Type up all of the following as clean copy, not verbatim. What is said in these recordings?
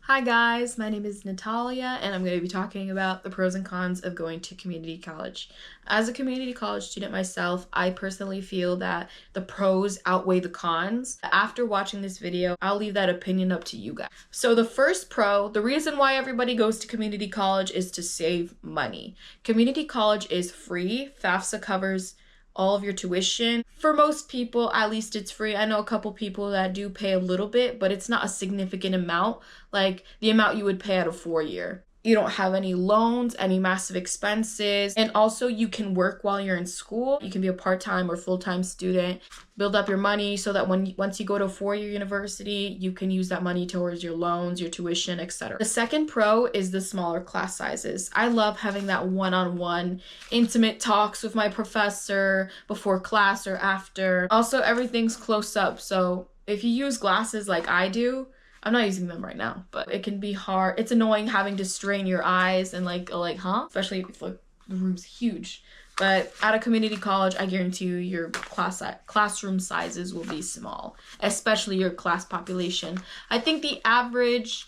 Hi guys, my name is Natalia and I'm going to be talking about the pros and cons of going to community college. As a community college student myself, I personally feel that the pros outweigh the cons. After watching this video, I'll leave that opinion up to you guys. So the first pro, the reason why everybody goes to community college is to save money. Community college is free. FAFSA covers all of your tuition. For most people, at least it's free. I know a couple people that do pay a little bit, but it's not a significant amount, like the amount you would pay at a 4-year. You don't have any loans, any massive expenses, and also you can work while you're in school. You can be a part-time or full-time student, build up your money so that once you go to a 4-year university, you can use that money towards your loans, your tuition, etc. The second pro is the smaller class sizes. I love having that one-on-one intimate talks with my professor before class or after. Also, everything's close up, so if you use glasses like I do, I'm not using them right now, but it can be hard. It's annoying having to strain your eyes and especially if the room's huge. But at a community college, I guarantee you your classroom sizes will be small, especially your class population. I think the average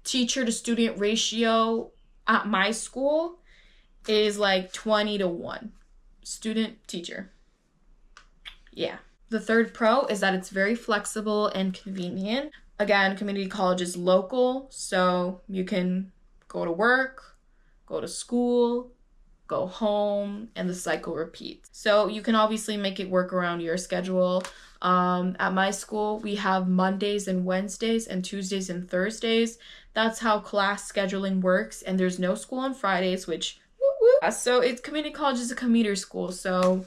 teacher to student ratio at my school is like 20-1. Student teacher. Yeah. The third pro is that it's very flexible and convenient. Again, community college is local, so you can go to work, go to school, go home, and the cycle repeats. So you can obviously make it work around your schedule. At my school, we have Mondays and Wednesdays and Tuesdays and Thursdays. That's how class scheduling works, and there's no school on Fridays, which so community college is a commuter school, so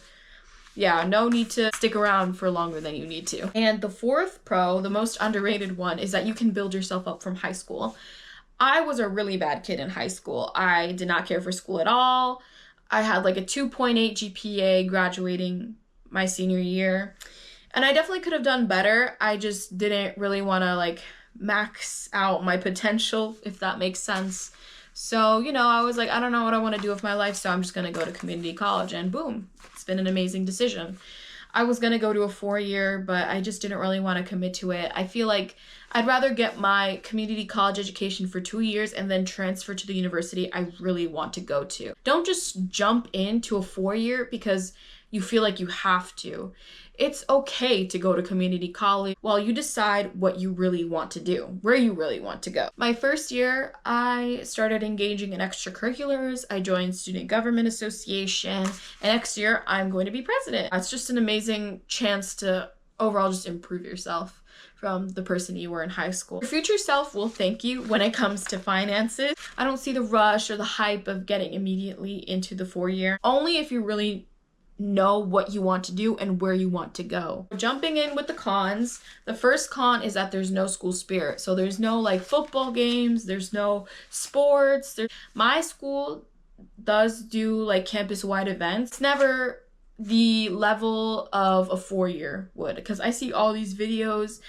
yeah, no need to stick around for longer than you need to. And the fourth pro, the most underrated one, is that you can build yourself up from high school. I was a really bad kid in high school. I did not care for school at all. I had like a 2.8 GPA graduating my senior year. And I definitely could have done better. I just didn't really want to max out my potential, if that makes sense. So, I was like, I don't know what I want to do with my life, so I'm just going to go to community college, and boom, it's been an amazing decision. I was going to go to a 4-year, but I just didn't really want to commit to it. I feel like I'd rather get my community college education for 2 years and then transfer to the university I really want to go to. Don't just jump into a 4-year because you feel like you have to. It's okay to go to community college while you decide what you really want to do, where you really want to go. My first year, I started engaging in extracurriculars. I joined Student Government Association, and next year, I'm going to be president. It's just an amazing chance to overall just improve yourself from the person you were in high school. Your future self will thank you when it comes to finances. I don't see the rush or the hype of getting immediately into the 4-year, only if you really know what you want to do and where you want to go. Jumping in with the cons, the first con is that there's no school spirit. So there's no football games, there's no sports. My school does do campus-wide events. It's never the level of a 4-year would, because I see all these videos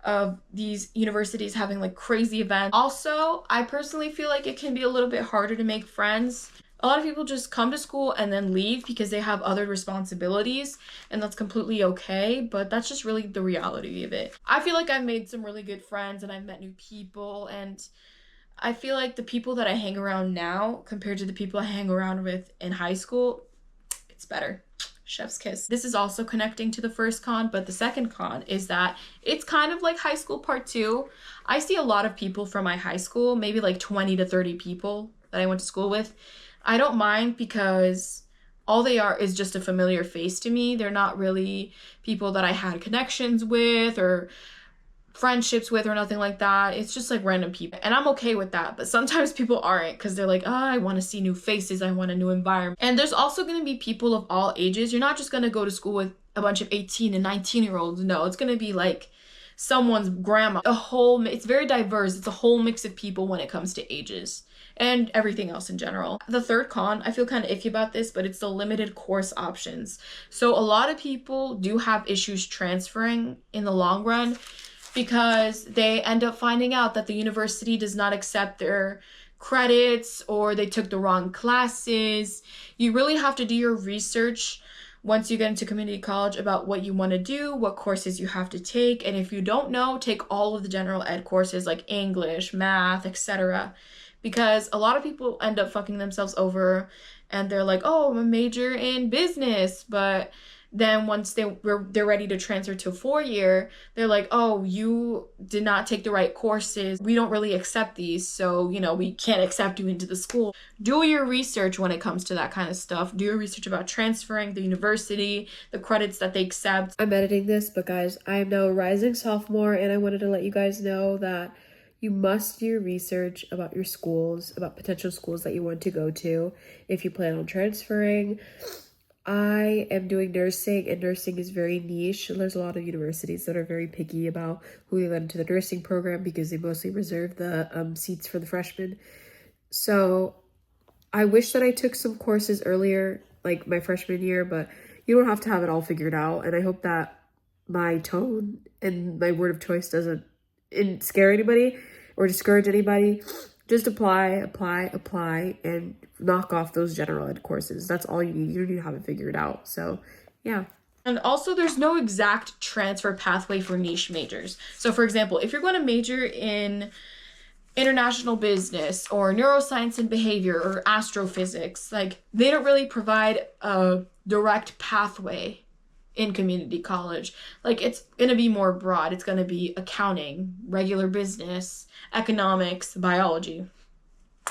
of these universities having crazy events. Also, I personally feel like it can be a little bit harder to make friends. A lot of people just come to school and then leave because they have other responsibilities, and that's completely okay, but that's just really the reality of it. I feel like I've made some really good friends and I've met new people, and I feel like the people that I hang around now compared to the people I hang around with in high school, it's better. Chef's kiss. This is also connecting to the first con, but the second con is that it's kind of like high school part 2. I see a lot of people from my high school, maybe 20 to 30 people that I went to school with. I don't mind because all they are is just a familiar face to me. They're not really people that I had connections with or friendships with or nothing like that. It's just random people. And I'm okay with that. But sometimes people aren't because they're like, oh, I want to see new faces. I want a new environment. And there's also going to be people of all ages. You're not just going to go to school with a bunch of 18 and 19-year-olds. No, it's going to be someone's grandma. It's very diverse. It's a whole mix of people when it comes to ages and everything else in general. The third con, I feel kind of iffy about this, but it's the limited course options. So a lot of people do have issues transferring in the long run because they end up finding out that the university does not accept their credits or they took the wrong classes. You really have to do your research once you get into community college about what you want to do, what courses you have to take, and if you don't know, take all of the general ed courses like English, math, etc. Because a lot of people end up fucking themselves over and they're like, oh, I'm a major in business, but then once they're ready to transfer to a 4-year, they're like, oh, you did not take the right courses. We don't really accept these, so, we can't accept you into the school. Do your research when it comes to that kind of stuff. Do your research about transferring, the university, the credits that they accept. I'm editing this, but guys, I am now a rising sophomore, and I wanted to let you guys know that you must do your research about your schools, about potential schools that you want to go to if you plan on transferring. I am doing nursing, and nursing is very niche. There's a lot of universities that are very picky about who they let into the nursing program because they mostly reserve the seats for the freshmen. So I wish that I took some courses earlier, like my freshman year, but you don't have to have it all figured out. And I hope that my tone and my word of choice doesn't scare anybody or discourage anybody. Just apply, and knock off those general ed courses. That's all you need. You don't need to have it figured out. So, yeah. And also, there's no exact transfer pathway for niche majors. So, for example, if you're going to major in international business or neuroscience and behavior or astrophysics, like, they don't really provide a direct pathway in community college. Like, it's going to be more broad. It's going to be accounting, regular business, economics, biology.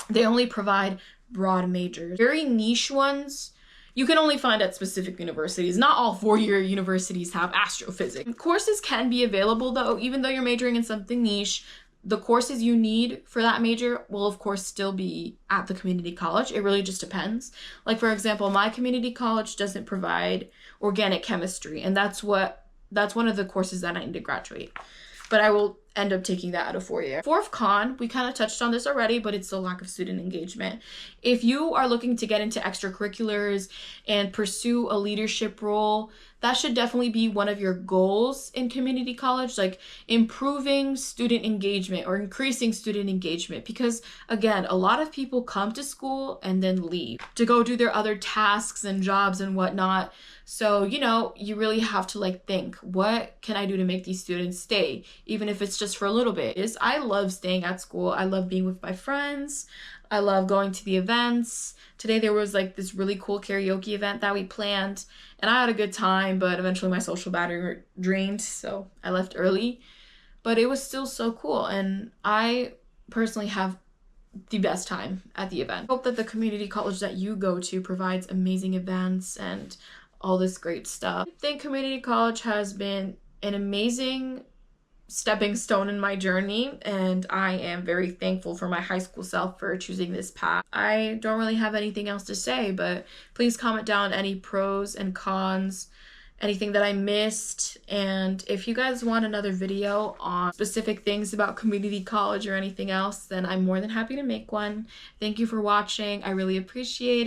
They only provide broad majors. Very niche ones you can only find at specific universities. Not all 4-year universities have astrophysics. Courses can be available though, even though you're majoring in something niche. The courses you need for that major will of course still be at the community college. It really just depends. Like, for example, my community college doesn't provide organic chemistry, and that's one of the courses that I need to graduate. But I will end up taking that at a 4-year. Fourth con, we kind of touched on this already, but it's the lack of student engagement. If you are looking to get into extracurriculars and pursue a leadership role, that should definitely be one of your goals in community college, like improving student engagement or increasing student engagement. Because again, a lot of people come to school and then leave to go do their other tasks and jobs and whatnot. So, you really have to think, what can I do to make these students stay, even if it's just for a little bit? I love staying at school. I love being with my friends. I love going to the events. Today there was this really cool karaoke event that we planned, and I had a good time, but eventually my social battery drained, so I left early. But it was still so cool, and I personally have the best time at the event. I hope that the community college that you go to provides amazing events and all this great stuff. I think community college has been an amazing stepping stone in my journey, and I am very thankful for my high school self for choosing this path. I don't really have anything else to say, but please comment down any pros and cons, anything that I missed, and if you guys want another video on specific things about community college or anything else, then I'm more than happy to make one. Thank you for watching. I really appreciate it.